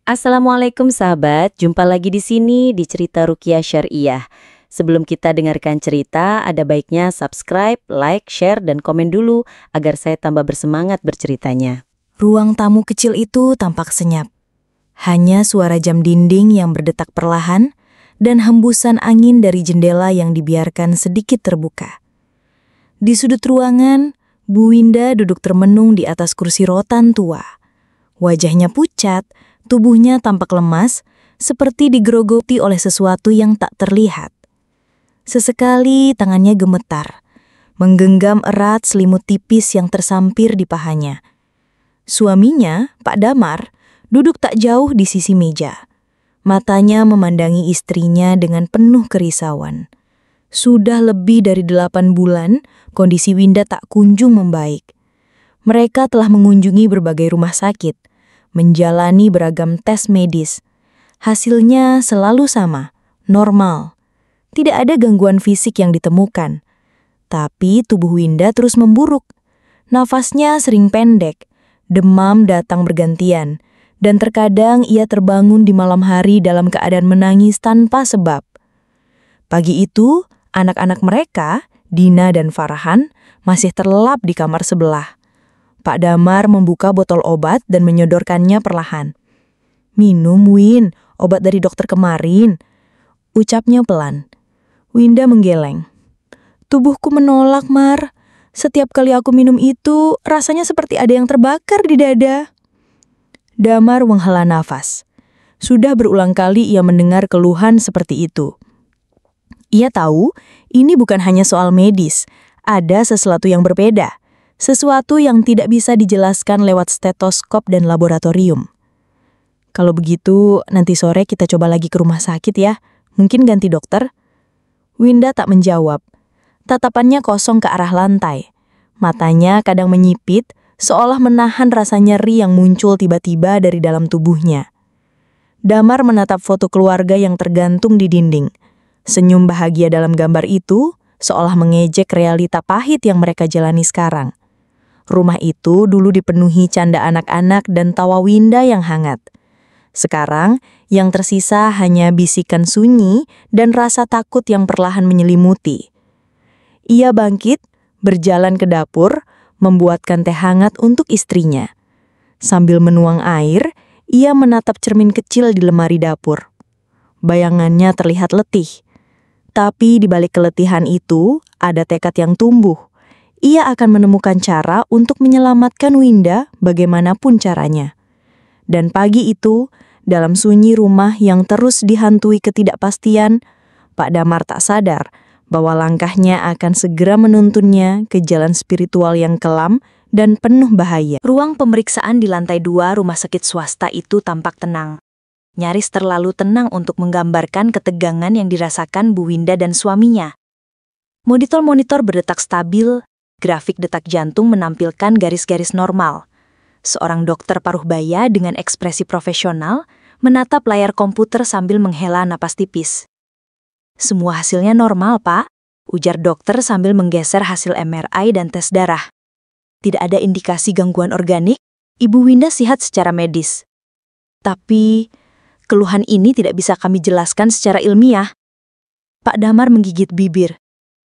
Assalamualaikum sahabat, jumpa lagi di sini di Cerita Ruqyah Syariah. Sebelum kita dengarkan cerita, ada baiknya subscribe, like, share, dan komen dulu agar saya tambah bersemangat berceritanya. Ruang tamu kecil itu tampak senyap. Hanya suara jam dinding yang berdetak perlahan dan hembusan angin dari jendela yang dibiarkan sedikit terbuka. Di sudut ruangan, Bu Winda duduk termenung di atas kursi rotan tua. Wajahnya pucat, tubuhnya tampak lemas, seperti digerogoti oleh sesuatu yang tak terlihat. Sesekali tangannya gemetar, menggenggam erat selimut tipis yang tersampir di pahanya. Suaminya, Pak Damar, duduk tak jauh di sisi meja. Matanya memandangi istrinya dengan penuh kerisauan. Sudah lebih dari 8 bulan, kondisi Winda tak kunjung membaik. Mereka telah mengunjungi berbagai rumah sakit, menjalani beragam tes medis. Hasilnya selalu sama, normal. Tidak ada gangguan fisik yang ditemukan. Tapi tubuh Winda terus memburuk. Nafasnya sering pendek, demam datang bergantian, dan terkadang ia terbangun di malam hari dalam keadaan menangis tanpa sebab. Pagi itu, anak-anak mereka, Dina dan Farhan, masih terlelap di kamar sebelah. Pak Damar membuka botol obat dan menyodorkannya perlahan. "Minum, Win, obat dari dokter kemarin," ucapnya pelan. Winda menggeleng. "Tubuhku menolak, Mar. Setiap kali aku minum itu, rasanya seperti ada yang terbakar di dada." Damar menghela nafas. Sudah berulang kali ia mendengar keluhan seperti itu. Ia tahu ini bukan hanya soal medis, ada sesuatu yang berbeda. Sesuatu yang tidak bisa dijelaskan lewat stetoskop dan laboratorium. "Kalau begitu, nanti sore kita coba lagi ke rumah sakit ya. Mungkin ganti dokter?" Winda tak menjawab. Tatapannya kosong ke arah lantai. Matanya kadang menyipit, seolah menahan rasa nyeri yang muncul tiba-tiba dari dalam tubuhnya. Damar menatap foto keluarga yang tergantung di dinding. Senyum bahagia dalam gambar itu seolah mengejek realita pahit yang mereka jalani sekarang. Rumah itu dulu dipenuhi canda anak-anak dan tawa Winda yang hangat. Sekarang, yang tersisa hanya bisikan sunyi dan rasa takut yang perlahan menyelimuti. Ia bangkit, berjalan ke dapur, membuatkan teh hangat untuk istrinya. Sambil menuang air, ia menatap cermin kecil di lemari dapur. Bayangannya terlihat letih. Tapi di balik keletihan itu, ada tekad yang tumbuh. Ia akan menemukan cara untuk menyelamatkan Winda bagaimanapun caranya. Dan pagi itu, dalam sunyi rumah yang terus dihantui ketidakpastian, Pak Damar tak sadar bahwa langkahnya akan segera menuntunnya ke jalan spiritual yang kelam dan penuh bahaya. Ruang pemeriksaan di lantai 2 rumah sakit swasta itu tampak tenang. Nyaris terlalu tenang untuk menggambarkan ketegangan yang dirasakan Bu Winda dan suaminya. Monitor-monitor berdetak stabil, grafik detak jantung menampilkan garis-garis normal. Seorang dokter paruh baya dengan ekspresi profesional menatap layar komputer sambil menghela napas tipis. "Semua hasilnya normal, Pak," ujar dokter sambil menggeser hasil MRI dan tes darah. "Tidak ada indikasi gangguan organik, Ibu Winda sehat secara medis. Tapi, keluhan ini tidak bisa kami jelaskan secara ilmiah." Pak Damar menggigit bibir.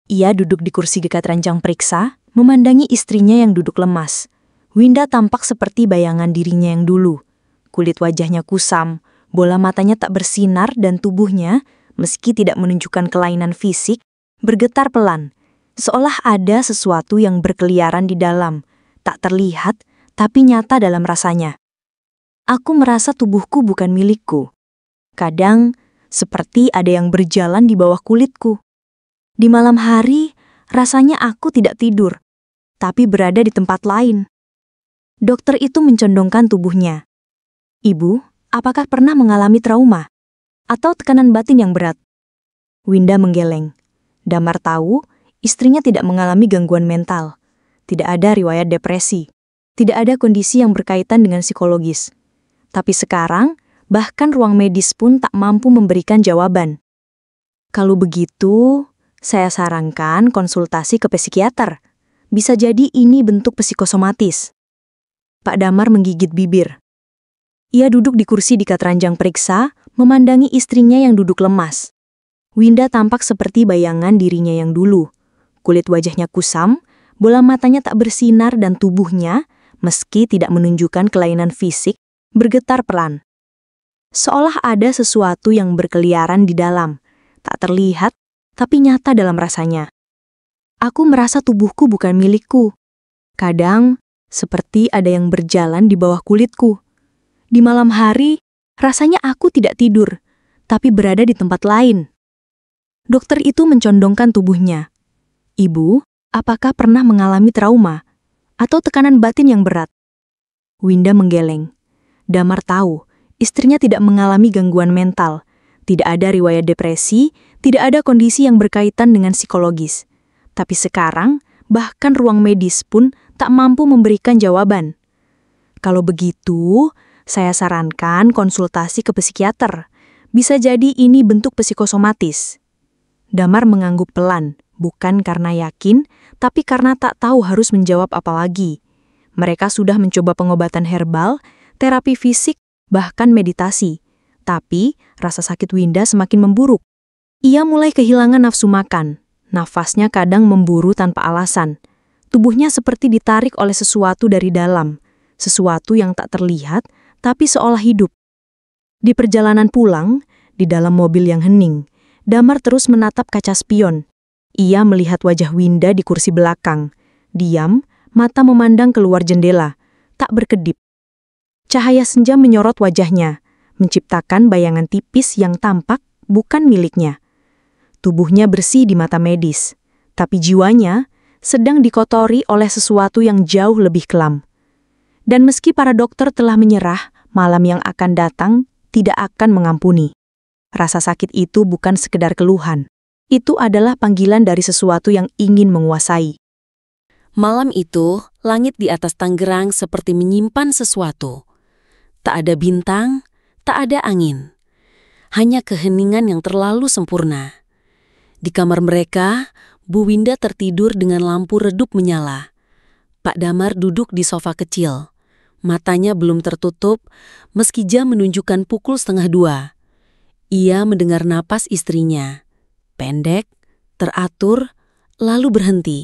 Ia duduk di kursi dekat ranjang periksa, memandangi istrinya yang duduk lemas. Winda tampak seperti bayangan dirinya yang dulu. Kulit wajahnya kusam, bola matanya tak bersinar dan tubuhnya, meski tidak menunjukkan kelainan fisik, bergetar pelan. Seolah ada sesuatu yang berkeliaran di dalam, tak terlihat, tapi nyata dalam rasanya. "Aku merasa tubuhku bukan milikku. Kadang, seperti ada yang berjalan di bawah kulitku. Di malam hari, rasanya aku tidak tidur, tapi berada di tempat lain." Dokter itu mencondongkan tubuhnya. "Ibu, apakah pernah mengalami trauma? Atau tekanan batin yang berat?" Winda menggeleng. Damar tahu, istrinya tidak mengalami gangguan mental. Tidak ada riwayat depresi. Tidak ada kondisi yang berkaitan dengan psikologis. Tapi sekarang, bahkan ruang medis pun tak mampu memberikan jawaban. "Kalau begitu, saya sarankan konsultasi ke psikiater. Bisa jadi ini bentuk psikosomatis." Pak Damar menggigit bibir. Ia duduk di kursi dekat ranjang periksa, memandangi istrinya yang duduk lemas. Winda tampak seperti bayangan dirinya yang dulu. Kulit wajahnya kusam, bola matanya tak bersinar dan tubuhnya, meski tidak menunjukkan kelainan fisik, bergetar pelan. Seolah ada sesuatu yang berkeliaran di dalam, tak terlihat, tapi nyata dalam rasanya. Aku merasa tubuhku bukan milikku. Kadang, seperti ada yang berjalan di bawah kulitku. Di malam hari, rasanya aku tidak tidur, tapi berada di tempat lain. Dokter itu mencondongkan tubuhnya. Ibu, apakah pernah mengalami trauma atau tekanan batin yang berat? Winda menggeleng. Damar tahu, istrinya tidak mengalami gangguan mental. Tidak ada riwayat depresi, tidak ada kondisi yang berkaitan dengan psikologis. Tapi sekarang, bahkan ruang medis pun tak mampu memberikan jawaban. Kalau begitu, saya sarankan konsultasi ke psikiater. Bisa jadi ini bentuk psikosomatis. Damar mengangguk pelan, bukan karena yakin, tapi karena tak tahu harus menjawab apa lagi. Mereka sudah mencoba pengobatan herbal, terapi fisik, bahkan meditasi. Tapi, rasa sakit Winda semakin memburuk. Ia mulai kehilangan nafsu makan. Nafasnya kadang memburu tanpa alasan. Tubuhnya seperti ditarik oleh sesuatu dari dalam. Sesuatu yang tak terlihat, tapi seolah hidup. Di perjalanan pulang, di dalam mobil yang hening, Damar terus menatap kaca spion. Ia melihat wajah Winda di kursi belakang. Diam, mata memandang keluar jendela, tak berkedip. Cahaya senja menyorot wajahnya, menciptakan bayangan tipis yang tampak bukan miliknya. Tubuhnya bersih di mata medis, tapi jiwanya sedang dikotori oleh sesuatu yang jauh lebih kelam. Dan meski para dokter telah menyerah, malam yang akan datang tidak akan mengampuni. Rasa sakit itu bukan sekedar keluhan. Itu adalah panggilan dari sesuatu yang ingin menguasai. Malam itu, langit di atas Tangerang seperti menyimpan sesuatu. Tak ada bintang, tak ada angin. Hanya keheningan yang terlalu sempurna. Di kamar mereka, Bu Winda tertidur dengan lampu redup menyala. Pak Damar duduk di sofa kecil. Matanya belum tertutup, meski jam menunjukkan pukul 1:30. Ia mendengar napas istrinya. Pendek, teratur, lalu berhenti.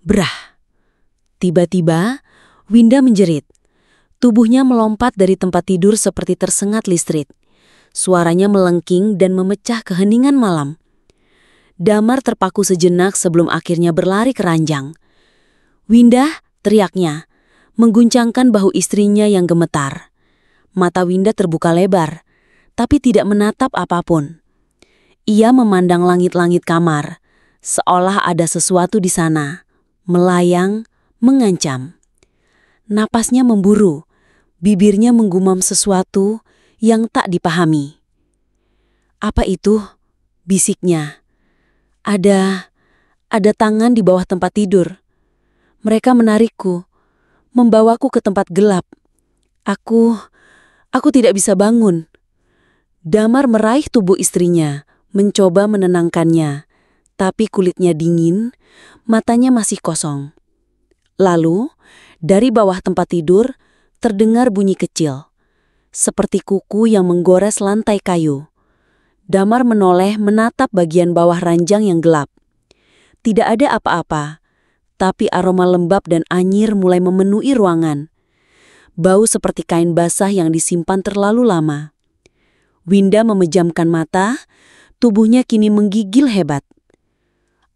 Brah. Tiba-tiba, Winda menjerit. Tubuhnya melompat dari tempat tidur seperti tersengat listrik. Suaranya melengking dan memecah keheningan malam. Damar terpaku sejenak sebelum akhirnya berlari ke ranjang. Winda, teriaknya, mengguncangkan bahu istrinya yang gemetar. Mata Winda terbuka lebar, tapi tidak menatap apapun. Ia memandang langit-langit kamar, seolah ada sesuatu di sana, melayang, mengancam. Napasnya memburu, bibirnya menggumam sesuatu yang tak dipahami. Apa itu? Bisiknya. Ada tangan di bawah tempat tidur. Mereka menarikku, membawaku ke tempat gelap. Aku tidak bisa bangun. Damar meraih tubuh istrinya, mencoba menenangkannya, tapi kulitnya dingin, matanya masih kosong. Lalu, dari bawah tempat tidur, terdengar bunyi kecil, seperti kuku yang menggores lantai kayu. Damar menoleh menatap bagian bawah ranjang yang gelap. Tidak ada apa-apa, tapi aroma lembab dan anyir mulai memenuhi ruangan. Bau seperti kain basah yang disimpan terlalu lama. Winda memejamkan mata, tubuhnya kini menggigil hebat.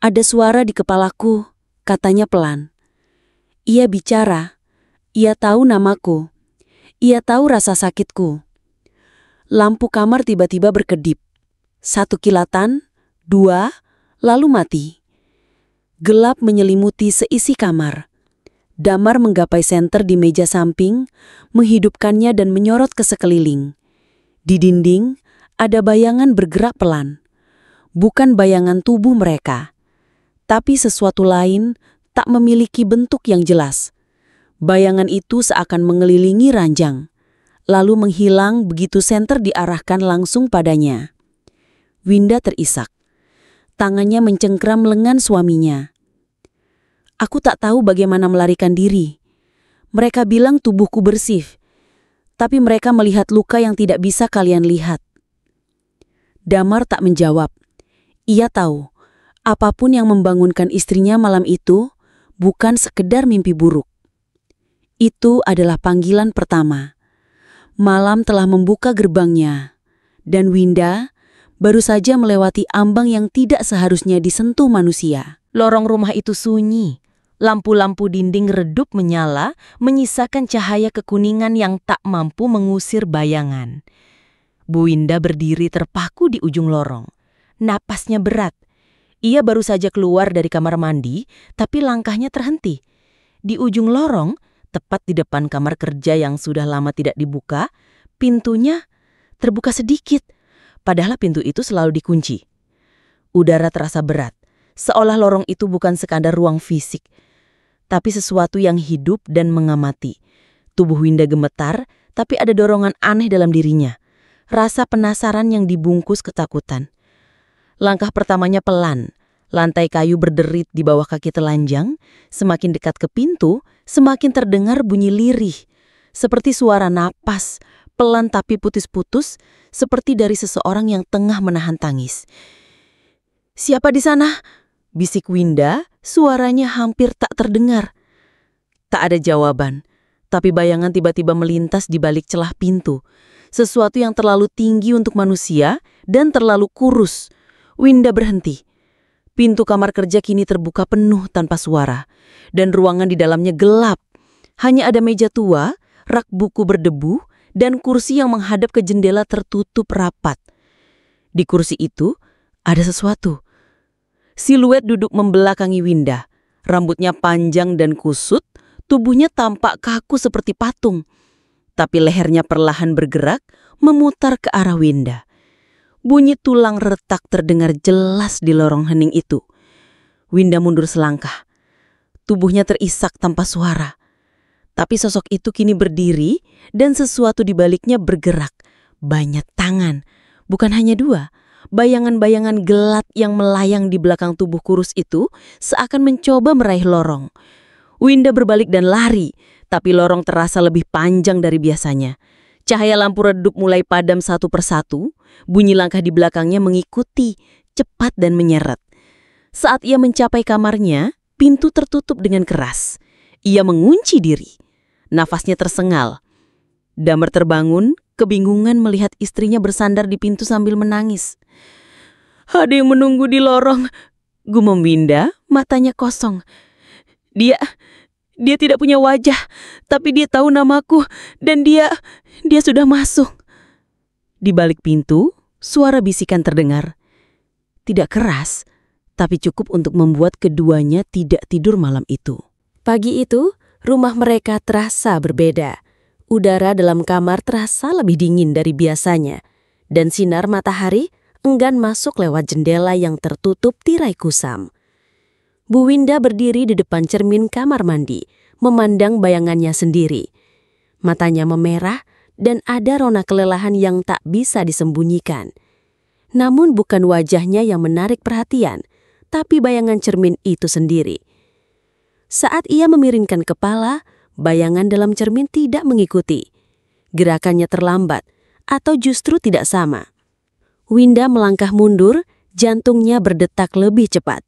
Ada suara di kepalaku, katanya pelan. Ia bicara, ia tahu namaku, ia tahu rasa sakitku. Lampu kamar tiba-tiba berkedip. 1 kilatan, 2, lalu mati. Gelap menyelimuti seisi kamar. Damar menggapai senter di meja samping, menghidupkannya dan menyorot ke sekeliling. Di dinding, ada bayangan bergerak pelan. Bukan bayangan tubuh mereka, tapi sesuatu lain tak memiliki bentuk yang jelas. Bayangan itu seakan mengelilingi ranjang, lalu menghilang begitu senter diarahkan langsung padanya. Winda terisak. Tangannya mencengkram lengan suaminya. Aku tak tahu bagaimana melarikan diri. Mereka bilang tubuhku bersih, tapi mereka melihat luka yang tidak bisa kalian lihat." Damar tak menjawab. Ia tahu, apapun yang membangunkan istrinya malam itu bukan sekedar mimpi buruk. Itu adalah panggilan pertama. Malam telah membuka gerbangnya, dan Winda baru saja melewati ambang yang tidak seharusnya disentuh manusia. Lorong rumah itu sunyi. Lampu-lampu dinding redup menyala, menyisakan cahaya kekuningan yang tak mampu mengusir bayangan. Bu Winda berdiri terpaku di ujung lorong. Napasnya berat. Ia baru saja keluar dari kamar mandi, tapi langkahnya terhenti. Di ujung lorong, tepat di depan kamar kerja yang sudah lama tidak dibuka, pintunya terbuka sedikit, padahal pintu itu selalu dikunci. Udara terasa berat, seolah lorong itu bukan sekadar ruang fisik, tapi sesuatu yang hidup dan mengamati. Tubuh Winda gemetar, tapi ada dorongan aneh dalam dirinya. Rasa penasaran yang dibungkus ketakutan. Langkah pertamanya pelan. Lantai kayu berderit di bawah kaki telanjang. Semakin dekat ke pintu, semakin terdengar bunyi lirih. Seperti suara napas, pelan tapi putus-putus, seperti dari seseorang yang tengah menahan tangis. "Siapa di sana?" bisik Winda, suaranya hampir tak terdengar. Tak ada jawaban, tapi bayangan tiba-tiba melintas di balik celah pintu. Sesuatu yang terlalu tinggi untuk manusia dan terlalu kurus. Winda berhenti. Pintu kamar kerja kini terbuka penuh tanpa suara, dan ruangan di dalamnya gelap. Hanya ada meja tua, rak buku berdebu, dan kursi yang menghadap ke jendela tertutup rapat. Di kursi itu ada sesuatu. Siluet duduk membelakangi Winda. Rambutnya panjang dan kusut, tubuhnya tampak kaku seperti patung. Tapi lehernya perlahan bergerak, memutar ke arah Winda. Bunyi tulang retak terdengar jelas di lorong hening itu. Winda mundur selangkah. Tubuhnya terisak tanpa suara. Tapi sosok itu kini berdiri dan sesuatu di baliknya bergerak. Banyak tangan, bukan hanya dua. Bayangan-bayangan gelap yang melayang di belakang tubuh kurus itu seakan mencoba meraih lorong. Winda berbalik dan lari, tapi lorong terasa lebih panjang dari biasanya. Cahaya lampu redup mulai padam satu persatu, bunyi langkah di belakangnya mengikuti, cepat dan menyeret. Saat ia mencapai kamarnya, pintu tertutup dengan keras. Ia mengunci diri. Nafasnya tersengal. Damar terbangun, kebingungan melihat istrinya bersandar di pintu sambil menangis. "Ada yang menunggu di lorong," gumam Winda, matanya kosong. Dia tidak punya wajah, tapi dia tahu namaku, dan dia sudah masuk." Di balik pintu, suara bisikan terdengar. Tidak keras, tapi cukup untuk membuat keduanya tidak tidur malam itu. Pagi itu, rumah mereka terasa berbeda. Udara dalam kamar terasa lebih dingin dari biasanya, dan sinar matahari enggan masuk lewat jendela yang tertutup tirai kusam. Bu Winda berdiri di depan cermin kamar mandi, memandang bayangannya sendiri. Matanya memerah dan ada rona kelelahan yang tak bisa disembunyikan. Namun bukan wajahnya yang menarik perhatian, tapi bayangan cermin itu sendiri. Saat ia memiringkan kepala, bayangan dalam cermin tidak mengikuti. Gerakannya terlambat atau justru tidak sama. Winda melangkah mundur, jantungnya berdetak lebih cepat.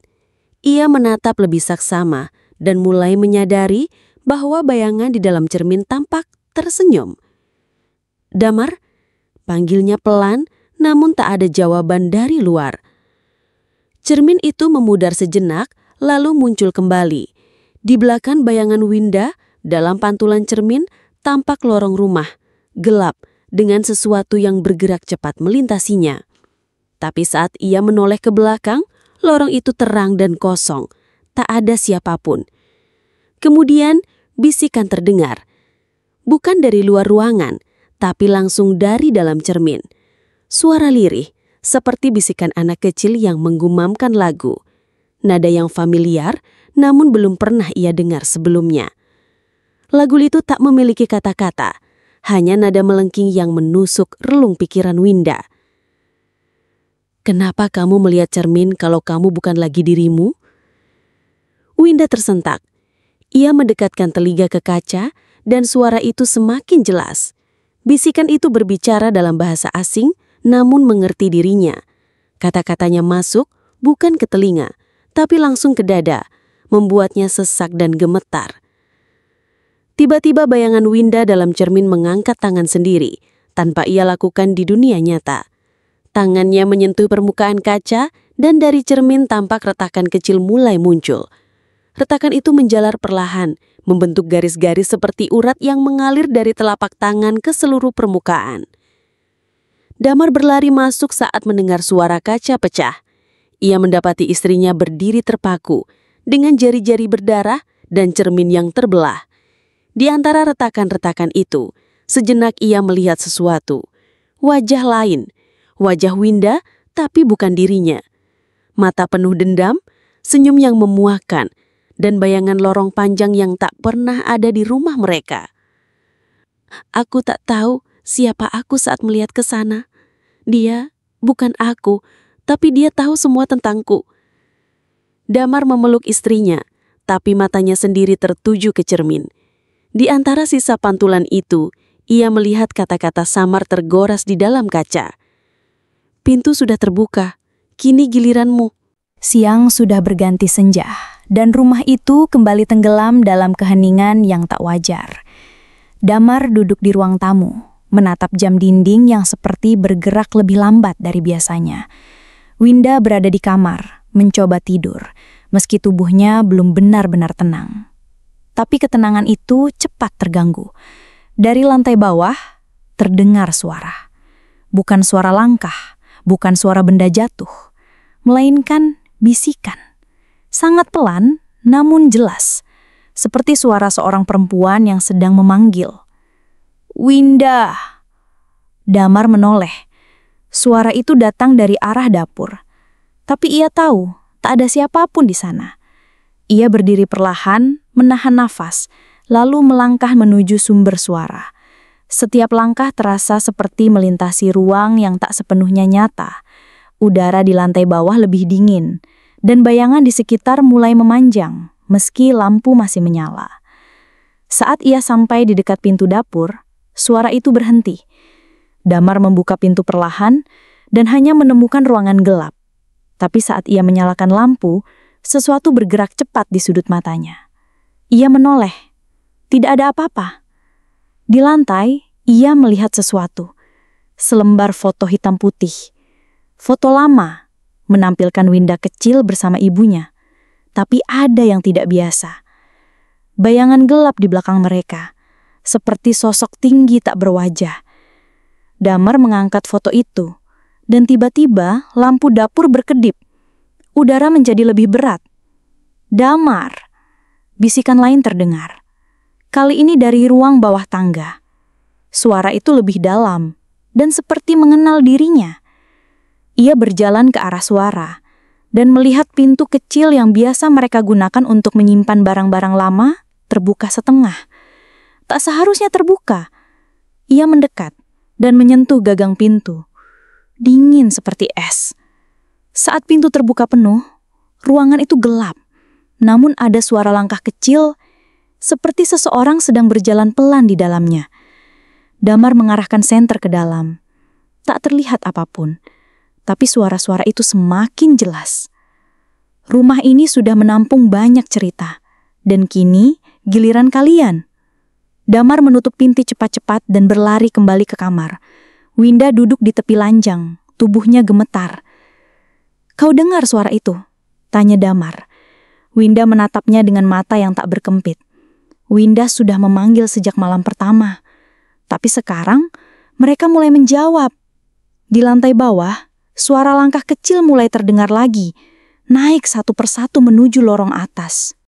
Ia menatap lebih saksama dan mulai menyadari bahwa bayangan di dalam cermin tampak tersenyum. "Damar?" panggilnya pelan, namun tak ada jawaban dari luar. Cermin itu memudar sejenak, lalu muncul kembali. Di belakang bayangan Winda, dalam pantulan cermin, tampak lorong rumah, gelap, dengan sesuatu yang bergerak cepat melintasinya. Tapi saat ia menoleh ke belakang, lorong itu terang dan kosong, tak ada siapapun. Kemudian bisikan terdengar, bukan dari luar ruangan, tapi langsung dari dalam cermin. Suara lirih, seperti bisikan anak kecil yang menggumamkan lagu. Nada yang familiar, namun belum pernah ia dengar sebelumnya. Lagu itu tak memiliki kata-kata, hanya nada melengking yang menusuk relung pikiran Winda. "Kenapa kamu melihat cermin kalau kamu bukan lagi dirimu?" Winda tersentak. Ia mendekatkan telinga ke kaca dan suara itu semakin jelas. Bisikan itu berbicara dalam bahasa asing, namun mengerti dirinya. Kata-katanya masuk bukan ke telinga, tapi langsung ke dada, membuatnya sesak dan gemetar. Tiba-tiba bayangan Winda dalam cermin mengangkat tangan sendiri, tanpa ia lakukan di dunia nyata. Tangannya menyentuh permukaan kaca, dan dari cermin tampak retakan kecil mulai muncul. Retakan itu menjalar perlahan, membentuk garis-garis seperti urat yang mengalir dari telapak tangan ke seluruh permukaan. Damar berlari masuk saat mendengar suara kaca pecah. Ia mendapati istrinya berdiri terpaku, dengan jari-jari berdarah dan cermin yang terbelah. Di antara retakan-retakan itu, sejenak ia melihat sesuatu. Wajah lain, wajah Winda, tapi bukan dirinya. Mata penuh dendam, senyum yang memuakkan, dan bayangan lorong panjang yang tak pernah ada di rumah mereka. Aku tak tahu siapa aku saat melihat ke sana. Dia bukan aku, tapi dia tahu semua tentangku. Damar memeluk istrinya, tapi matanya sendiri tertuju ke cermin. Di antara sisa pantulan itu, ia melihat kata-kata samar tergoras di dalam kaca. Pintu sudah terbuka, kini giliranmu. Siang sudah berganti senja, dan rumah itu kembali tenggelam dalam keheningan yang tak wajar. Damar duduk di ruang tamu, menatap jam dinding yang seperti bergerak lebih lambat dari biasanya. Winda berada di kamar, mencoba tidur, meski tubuhnya belum benar-benar tenang. Tapi ketenangan itu cepat terganggu. Dari lantai bawah, terdengar suara. Bukan suara langkah, bukan suara benda jatuh, melainkan bisikan. Sangat pelan, namun jelas. Seperti suara seorang perempuan yang sedang memanggil. Winda! Damar menoleh. Suara itu datang dari arah dapur. Tapi ia tahu, tak ada siapapun di sana. Ia berdiri perlahan, menahan nafas, lalu melangkah menuju sumber suara. Setiap langkah terasa seperti melintasi ruang yang tak sepenuhnya nyata. Udara di lantai bawah lebih dingin, dan bayangan di sekitar mulai memanjang, meski lampu masih menyala. Saat ia sampai di dekat pintu dapur, suara itu berhenti. Damar membuka pintu perlahan, dan hanya menemukan ruangan gelap. Tapi saat ia menyalakan lampu, sesuatu bergerak cepat di sudut matanya. Ia menoleh. Tidak ada apa-apa. Di lantai, ia melihat sesuatu. Selembar foto hitam putih. Foto lama, menampilkan Winda kecil bersama ibunya. Tapi ada yang tidak biasa. Bayangan gelap di belakang mereka, seperti sosok tinggi tak berwajah. Damar mengangkat foto itu, dan tiba-tiba lampu dapur berkedip. Udara menjadi lebih berat. Damar! Bisikan lain terdengar. Kali ini dari ruang bawah tangga. Suara itu lebih dalam, dan seperti mengenal dirinya. Ia berjalan ke arah suara, dan melihat pintu kecil yang biasa mereka gunakan untuk menyimpan barang-barang lama, terbuka setengah. Tak seharusnya terbuka. Ia mendekat, dan menyentuh gagang pintu. Dingin seperti es. Saat pintu terbuka penuh, ruangan itu gelap. Namun ada suara langkah kecil, seperti seseorang sedang berjalan pelan di dalamnya. Damar mengarahkan senter ke dalam. Tak terlihat apapun, tapi suara-suara itu semakin jelas. Rumah ini sudah menampung banyak cerita, dan kini giliran kalian. Damar menutup pintu cepat-cepat dan berlari kembali ke kamar. Winda duduk di tepi lanjang, tubuhnya gemetar. "Kau dengar suara itu?" tanya Damar. Winda menatapnya dengan mata yang tak berkempit. Winda sudah memanggil sejak malam pertama. Tapi sekarang, mereka mulai menjawab. Di lantai bawah, suara langkah kecil mulai terdengar lagi, naik satu persatu menuju lorong atas.